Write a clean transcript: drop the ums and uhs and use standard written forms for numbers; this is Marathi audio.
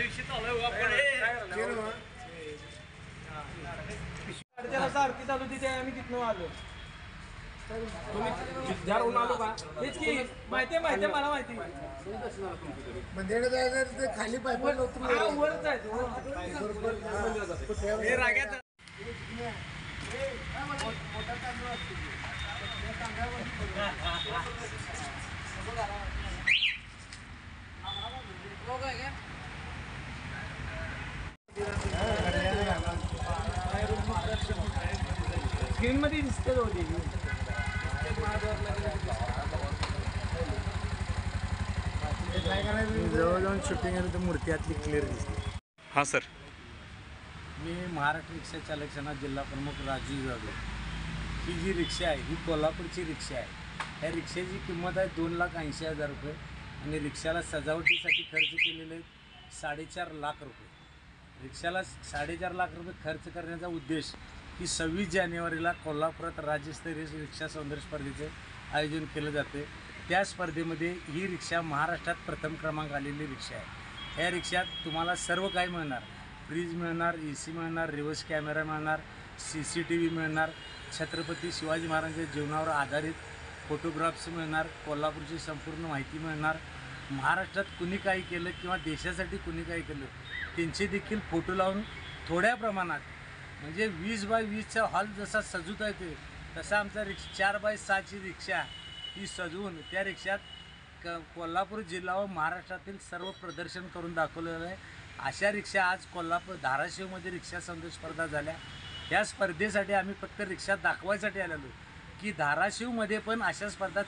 विषय चालू आहे सारखी चालू तिथे आम्ही तिथनं आलो तुम्ही जाऊन आलो का हेच की माहिती आहे मला माहिती मंदिरात जायचं ते खाली पायपाला उतरून वरच आहे स्क्रीन मध्ये दिसते होती जवळ जाऊन शूटिंग आहे तर मूर्ती आतली क्लिअर दिसते. हां सर. मी महाराष्ट्र रिक्षा चालक सेना जिल्हा प्रमुख राजू जाधव. ही जी रिक्षा आहे ही कोल्हापूरची रिक्षा आहे. ह्या रिक्षेची किंमत आहे 2,80,000 रुपये आणि रिक्षाला सजावटीसाठी खर्च केलेले 4.5 लाख रुपये. रिक्षाला 4.5 लाख रुपये खर्च करण्याचा उद्देश की 26 जानेवारीला कोल्हापुरात राज्यस्तरीय रिक्षा सौंदर्य स्पर्धेचे आयोजन केलं जाते. त्या स्पर्धेमध्ये ही रिक्षा महाराष्ट्रात प्रथम क्रमांक आलेली रिक्षा आहे. ह्या रिक्षात तुम्हाला सर्व काही मिळणार. फ्रीज मिळणार, AC मिळणार, रिव्हर्स कॅमेरा मिळणार, CCTV मिळणार, छत्रपती शिवाजी महाराजांच्या जीवनावर आधारित फोटोग्राफ्स मिळणार, कोल्हापूरची संपूर्ण माहिती मिळणार. महाराष्ट्रात कुणी काही केलं किंवा देशासाठी कुणी काही केलं त्यांचे देखील फोटो लावून थोड्या प्रमाणात म्हणजे 20 बाय 20चा हॉल जसा सजवता येते तसा आमचा 4x6ची रिक्षा ही सजवून त्या रिक्षात कोल्हापूर जिल्हा व महाराष्ट्रातील सर्व प्रदर्शन करून दाखवलेलं आहे. अशा रिक्षा आज कोल्हापूर धाराशिवमध्ये रिक्षा सौंदर्य स्पर्धा झाल्या. या स्पर्धेसाठी आम्ही फक्त रिक्षा दाखवायसाठी आलेलो की धाराशिवमध्ये पण अशा स्पर्धा